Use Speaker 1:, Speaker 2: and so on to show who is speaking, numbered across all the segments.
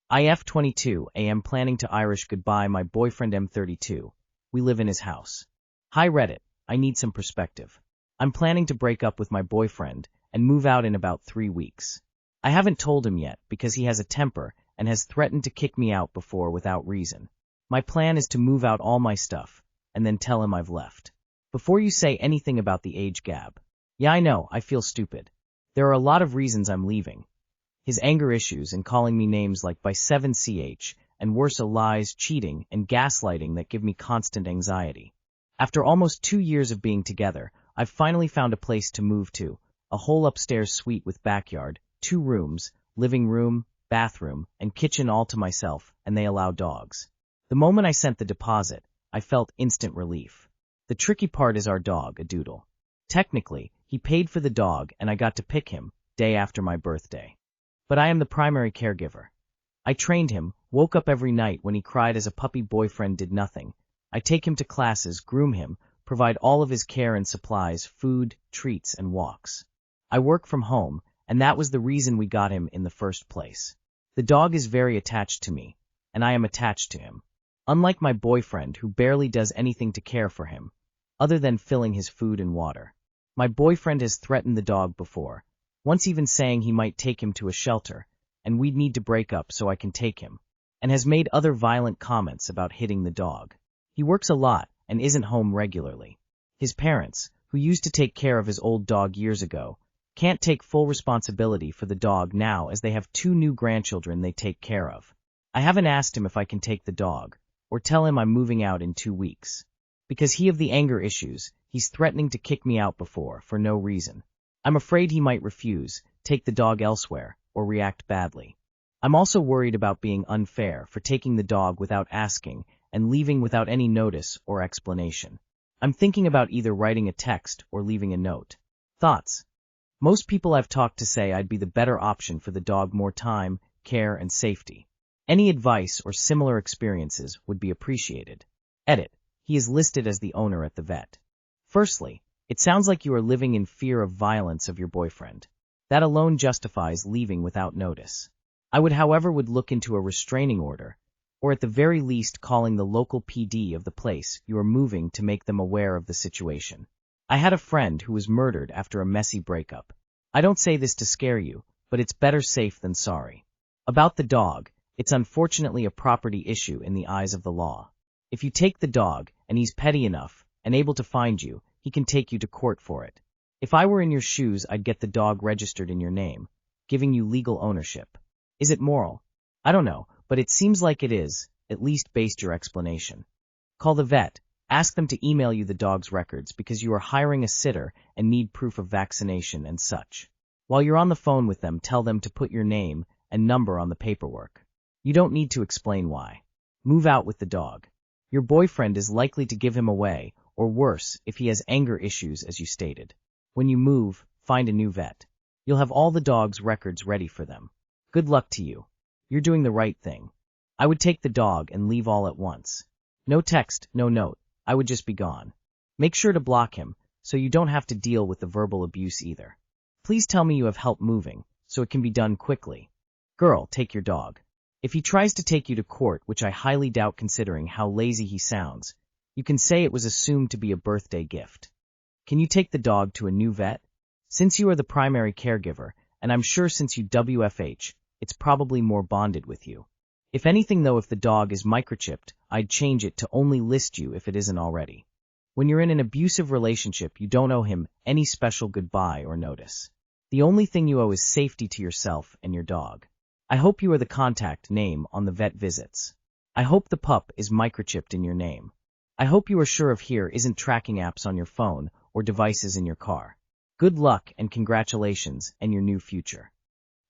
Speaker 1: IF22 AM planning to Irish goodbye my boyfriend M32. We live in his house. Hi Reddit, I need some perspective. I'm planning to break up with my boyfriend and move out in about 3 weeks. I haven't told him yet because he has a temper and has threatened to kick me out before without reason. My plan is to move out all my stuff and then tell him I've left. Before you say anything about the age gap. Yeah, I know, I feel stupid. There are a lot of reasons I'm leaving. His anger issues and calling me names like by 7ch and worse, lies, cheating, and gaslighting that give me constant anxiety. After almost 2 years of being together, I've finally found a place to move to, a whole upstairs suite with backyard, 2 rooms, living room, bathroom, and kitchen all to myself, and they allow dogs. The moment I sent the deposit, I felt instant relief. The tricky part is our dog, a doodle. Technically, he paid for the dog and I got to pick him, day after my birthday. But I am the primary caregiver. I trained him, woke up every night when he cried as a puppy boyfriend did nothing. I take him to classes, groom him, provide all of his care and supplies, food, treats, and walks. I work from home, and that was the reason we got him in the first place. The dog is very attached to me, and I am attached to him. Unlike my boyfriend who barely does anything to care for him, other than filling his food and water. My boyfriend has threatened the dog before, once even saying he might take him to a shelter, and we'd need to break up so I can take him, and has made other violent comments about hitting the dog. He works a lot and isn't home regularly. His parents, who used to take care of his old dog years ago, can't take full responsibility for the dog now as they have 2 new grandchildren they take care of. I haven't asked him if I can take the dog, or tell him I'm moving out in 2 weeks. Because he of the anger issues, he's threatening to kick me out before, for no reason. I'm afraid he might refuse, take the dog elsewhere, or react badly. I'm also worried about being unfair for taking the dog without asking and leaving without any notice or explanation. I'm thinking about either writing a text or leaving a note. Thoughts? Most people I've talked to say I'd be the better option for the dog, more time, care, and safety. Any advice or similar experiences would be appreciated. Edit. He is listed as the owner at the vet. Firstly, it sounds like you are living in fear of violence of your boyfriend. That alone justifies leaving without notice. I would, however, look into a restraining order, or at the very least calling the local PD of the place you are moving to make them aware of the situation. I had a friend who was murdered after a messy breakup. I don't say this to scare you, but it's better safe than sorry. About the dog, it's unfortunately a property issue in the eyes of the law. If you take the dog, and he's petty enough and able to find you, he can take you to court for it. If I were in your shoes, I'd get the dog registered in your name, giving you legal ownership. Is it moral? I don't know, but it seems like it is, at least based your explanation. Call the vet, ask them to email you the dog's records because you are hiring a sitter and need proof of vaccination and such. While you're on the phone with them, tell them to put your name and number on the paperwork. You don't need to explain why. Move out with the dog. Your boyfriend is likely to give him away, or worse, if he has anger issues as you stated. When you move, find a new vet. You'll have all the dog's records ready for them. Good luck to you. You're doing the right thing. I would take the dog and leave all at once. No text, no note. I would just be gone. Make sure to block him, so you don't have to deal with the verbal abuse either. Please tell me you have help moving, so it can be done quickly. Girl, take your dog. If he tries to take you to court, which I highly doubt considering how lazy he sounds, you can say it was assumed to be a birthday gift. Can you take the dog to a new vet? Since you are the primary caregiver, and I'm sure since you WFH, it's probably more bonded with you. If anything though, if the dog is microchipped, I'd change it to only list you if it isn't already. When you're in an abusive relationship, you don't owe him any special goodbye or notice. The only thing you owe is safety to yourself and your dog. I hope you are the contact name on the vet visits. I hope the pup is microchipped in your name. I hope you are sure of here isn't tracking apps on your phone or devices in your car. Good luck and congratulations and your new future.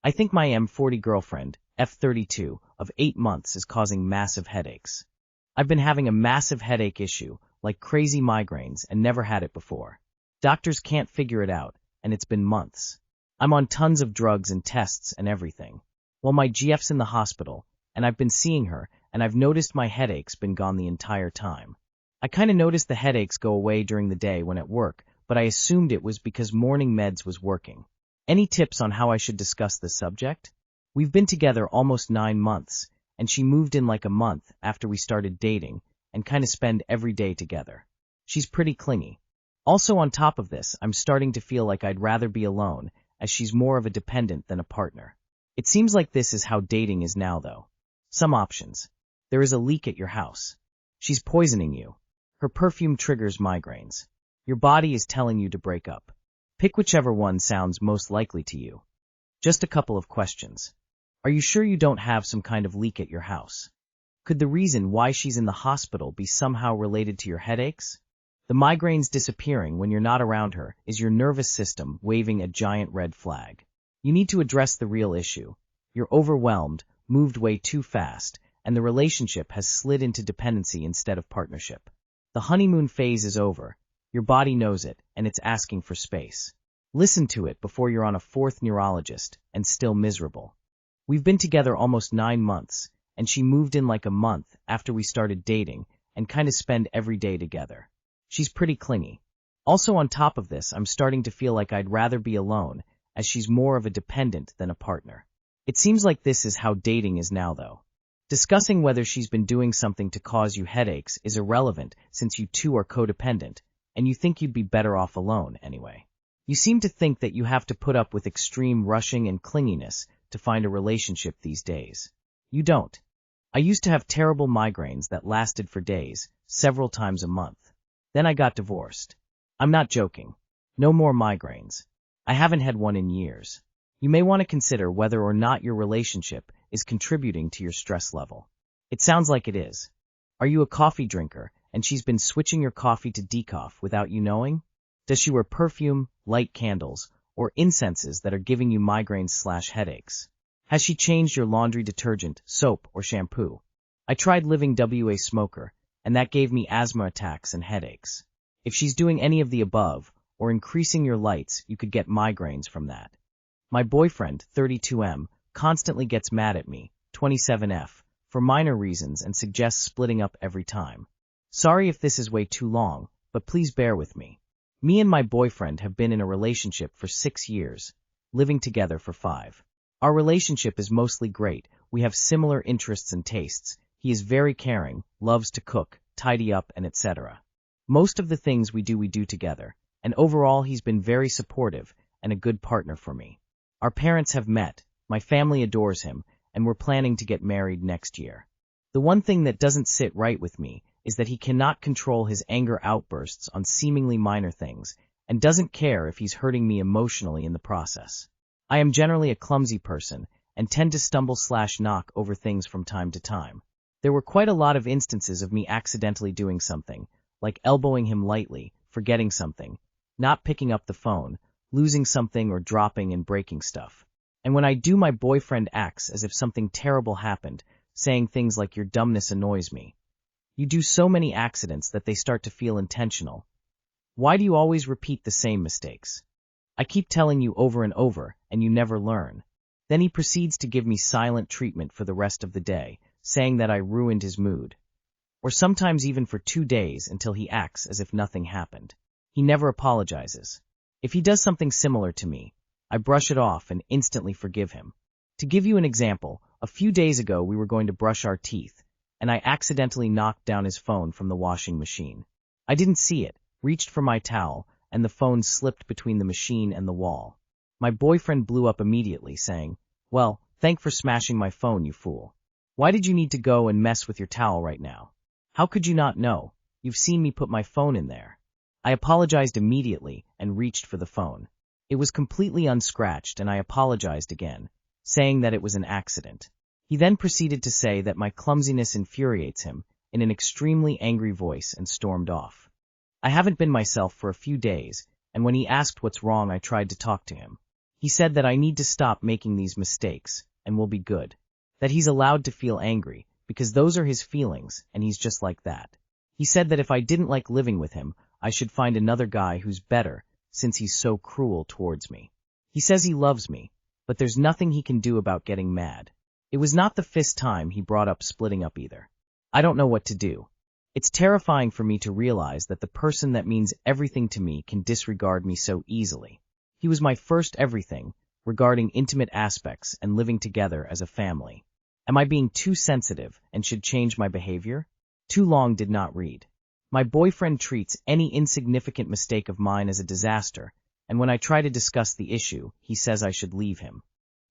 Speaker 1: I think my M40 girlfriend, F32, of 8 months is causing massive headaches. I've been having a massive headache issue, like crazy migraines, and never had it before. Doctors can't figure it out, and it's been months. I'm on tons of drugs and tests and everything. Well, my GF's in the hospital, and I've been seeing her, and I've noticed my headache's been gone the entire time. I kinda noticed the headaches go away during the day when at work, but I assumed it was because morning meds was working. Any tips on how I should discuss this subject? We've been together almost 9 months, and she moved in like a month after we started dating and kind of spend every day together. She's pretty clingy. Also on top of this, I'm starting to feel like I'd rather be alone, as she's more of a dependent than a partner. It seems like this is how dating is now, though. Some options. There is a leak at your house. She's poisoning you. Her perfume triggers migraines. Your body is telling you to break up. Pick whichever one sounds most likely to you. Just a couple of questions. Are you sure you don't have some kind of leak at your house? Could the reason why she's in the hospital be somehow related to your headaches? The migraines disappearing when you're not around her is your nervous system waving a giant red flag. You need to address the real issue. You're overwhelmed, moved way too fast, and the relationship has slid into dependency instead of partnership. The honeymoon phase is over. Your body knows it, and it's asking for space. Listen to it before you're on a fourth neurologist and still miserable. We've been together almost 9 months, and she moved in like a month after we started dating and kind of spend every day together. She's pretty clingy. Also on top of this, I'm starting to feel like I'd rather be alone, as she's more of a dependent than a partner. It seems like this is how dating is now, though. Discussing whether she's been doing something to cause you headaches is irrelevant since you two are codependent, and you think you'd be better off alone anyway. You seem to think that you have to put up with extreme rushing and clinginess to find a relationship these days. You don't. I used to have terrible migraines that lasted for days, several times a month. Then I got divorced. I'm not joking. No more migraines. I haven't had one in years. You may want to consider whether or not your relationship is contributing to your stress level. It sounds like it is. Are you a coffee drinker, and she's been switching your coffee to decaf without you knowing? Does she wear perfume, light candles, or incenses that are giving you migraines/headaches? Has she changed your laundry detergent, soap, or shampoo? I tried living WA smoker, and that gave me asthma attacks and headaches. If she's doing any of the above, or increasing your lights, you could get migraines from that. My boyfriend, 32M, constantly gets mad at me, 27F, for minor reasons and suggests splitting up every time. Sorry if this is way too long, but please bear with me. Me and my boyfriend have been in a relationship for 6 years, living together for 5. Our relationship is mostly great. We have similar interests and tastes. He is very caring, loves to cook, tidy up, and etc. Most of the things we do together, and overall he's been very supportive and a good partner for me. Our parents have met, my family adores him, and we're planning to get married next year. The one thing that doesn't sit right with me is that he cannot control his anger outbursts on seemingly minor things, and doesn't care if he's hurting me emotionally in the process. I am generally a clumsy person, and tend to stumble/knock over things from time to time. There were quite a lot of instances of me accidentally doing something, like elbowing him lightly, forgetting something, not picking up the phone, losing something or dropping and breaking stuff. And when I do, my boyfriend acts as if something terrible happened, saying things like your dumbness annoys me. You do so many accidents that they start to feel intentional. Why do you always repeat the same mistakes? I keep telling you over and over, and you never learn. Then he proceeds to give me silent treatment for the rest of the day, saying that I ruined his mood. Or sometimes even for 2 days until he acts as if nothing happened. He never apologizes. If he does something similar to me, I brush it off and instantly forgive him. To give you an example, a few days ago we were going to brush our teeth, and I accidentally knocked down his phone from the washing machine. I didn't see it, reached for my towel, and the phone slipped between the machine and the wall. My boyfriend blew up immediately, saying, "Well, thanks for smashing my phone, you fool. Why did you need to go and mess with your towel right now? How could you not know? You've seen me put my phone in there." I apologized immediately and reached for the phone. It was completely unscratched, and I apologized again, saying that it was an accident. He then proceeded to say that my clumsiness infuriates him in an extremely angry voice and stormed off. I haven't been myself for a few days, and when he asked what's wrong, I tried to talk to him. He said that I need to stop making these mistakes and will be good. That he's allowed to feel angry, because those are his feelings, and he's just like that. He said that if I didn't like living with him, I should find another guy who's better, since he's so cruel towards me. He says he loves me, but there's nothing he can do about getting mad. It was not the first time he brought up splitting up either. I don't know what to do. It's terrifying for me to realize that the person that means everything to me can disregard me so easily. He was my first everything, regarding intimate aspects and living together as a family. Am I being too sensitive and should change my behavior? Too long did not read. My boyfriend treats any insignificant mistake of mine as a disaster, and when I try to discuss the issue, he says I should leave him.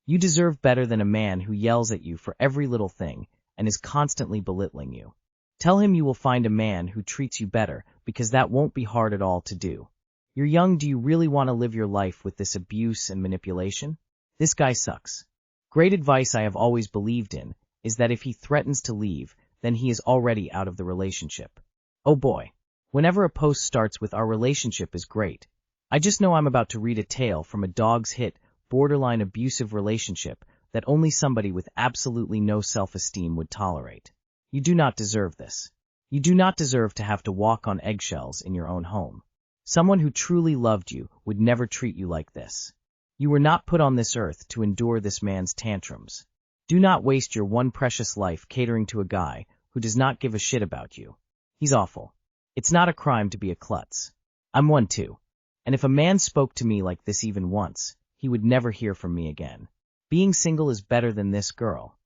Speaker 1: You deserve better than a man who yells at you for every little thing and is constantly belittling you. Tell him you will find a man who treats you better, because that won't be hard at all to do. You're young, do you really want to live your life with this abuse and manipulation? This guy sucks. Great advice I have always believed in is that if he threatens to leave, then he is already out of the relationship. Oh boy. Whenever a post starts with "our relationship is great," I just know I'm about to read a tale from a dog's hit, borderline abusive relationship that only somebody with absolutely no self-esteem would tolerate. You do not deserve this. You do not deserve to have to walk on eggshells in your own home. Someone who truly loved you would never treat you like this. You were not put on this earth to endure this man's tantrums. Do not waste your one precious life catering to a guy who does not give a shit about you. He's awful. It's not a crime to be a klutz. I'm one too. And if a man spoke to me like this even once, he would never hear from me again. Being single is better than this girl.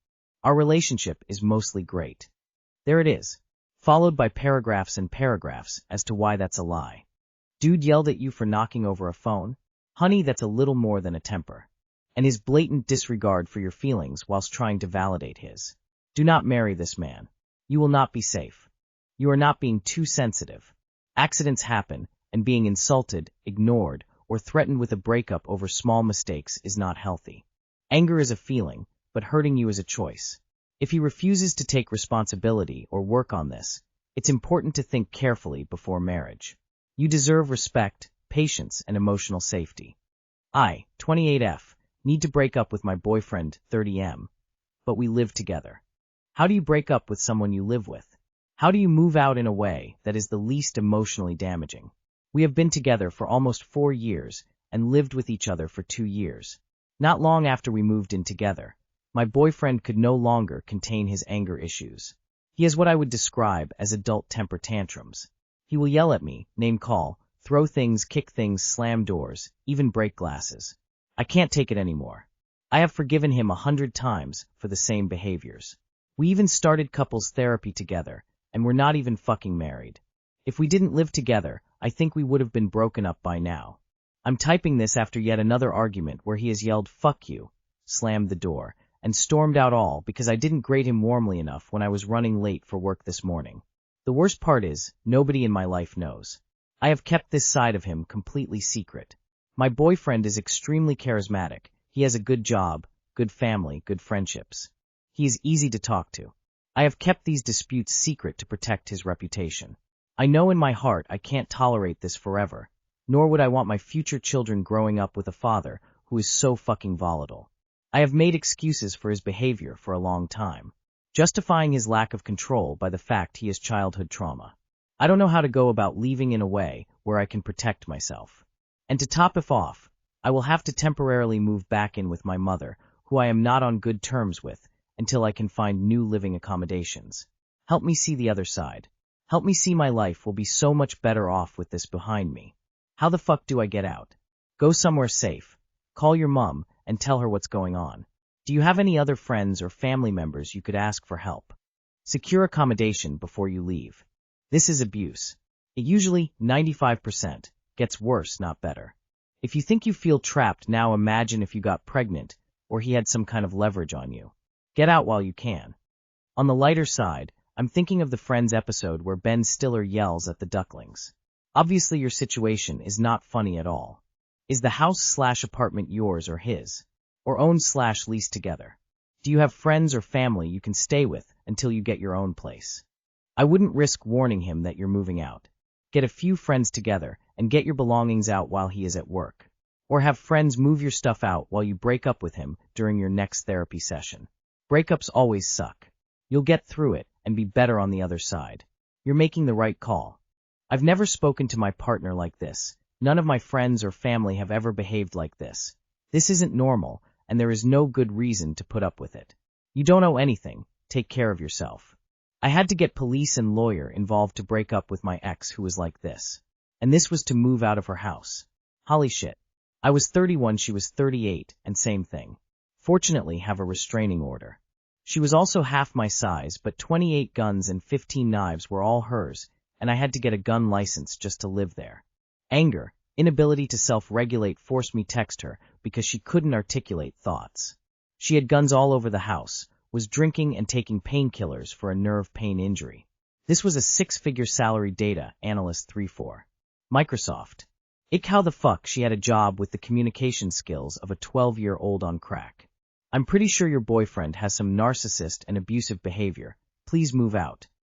Speaker 1: Our relationship is mostly great. There it is, followed by paragraphs and paragraphs as to why that's a lie. Dude yelled at you for knocking over a phone? Honey, that's a little more than a temper. And his blatant disregard for your feelings whilst trying to validate his. Do not marry this man. You will not be safe. You are not being too sensitive. Accidents happen, and being insulted, ignored, or threatened with a breakup over small mistakes is not healthy. Anger is a feeling, but hurting you is a choice. If he refuses to take responsibility or work on this, it's important to think carefully before marriage. You deserve respect, patience, and emotional safety. I, 28F, need to break up with my boyfriend, 30M, but we live together. How do you break up with someone you live with? How do you move out in a way that is the least emotionally damaging? We have been together for almost 4 years and lived with each other for 2 years. Not long after we moved in together, my boyfriend could no longer contain his anger issues. He has what I would describe as adult temper tantrums. He will yell at me, name call, throw things, kick things, slam doors, even break glasses. I can't take it anymore. I have forgiven him 100 times for the same behaviors. We even started couples therapy together, and we're not even fucking married. If we didn't live together, I think we would have been broken up by now. I'm typing this after yet another argument where he has yelled "fuck you," slammed the door, and stormed out, all because I didn't greet him warmly enough when I was running late for work this morning. The worst part is, nobody in my life knows. I have kept this side of him completely secret. My boyfriend is extremely charismatic. He has a good job, good family, good friendships. He is easy to talk to. I have kept these disputes secret to protect his reputation. I know in my heart I can't tolerate this forever, nor would I want my future children growing up with a father who is so fucking volatile. I have made excuses for his behavior for a long time, justifying his lack of control by the fact he has childhood trauma. I don't know how to go about leaving in a way where I can protect myself. And to top it off, I will have to temporarily move back in with my mother, who I am not on good terms with, until I can find new living accommodations. Help me see the other side. Help me see my life will be so much better off with this behind me. How the fuck do I get out? Go somewhere safe. Call your mom and tell her what's going on. Do you have any other friends or family members you could ask for help? Secure accommodation before you leave. This is abuse. It usually, 95%, gets worse, not better. If you think you feel trapped now, imagine if you got pregnant or he had some kind of leverage on you. Get out while you can. On the lighter side, I'm thinking of the Friends episode where Ben Stiller yells at the ducklings. Obviously your situation is not funny at all. Is the house/apartment yours or his? Or own/lease together? Do you have friends or family you can stay with until you get your own place? I wouldn't risk warning him that you're moving out. Get a few friends together and get your belongings out while he is at work. Or have friends move your stuff out while you break up with him during your next therapy session. Breakups always suck. You'll get through it and be better on the other side. You're making the right call. I've never spoken to my partner like this. None of my friends or family have ever behaved like this. This isn't normal, and there is no good reason to put up with it. You don't owe anything. Take care of yourself. I had to get police and lawyer involved to break up with my ex who was like this. And this was to move out of her house. Holy shit. I was 31, she was 38, and same thing. Fortunately, have a restraining order. She was also half my size, but 28 guns and 15 knives were all hers, and I had to get a gun license just to live there. Anger, inability to self-regulate forced me text her because she couldn't articulate thoughts. She had guns all over the house, was drinking and taking painkillers for a nerve pain injury. This was a six-figure salary, data analyst 3-4. Microsoft. Ick, how the fuck she had a job with the communication skills of a 12-year-old on crack. I'm pretty sure your boyfriend has some narcissist and abusive behavior. Please move out.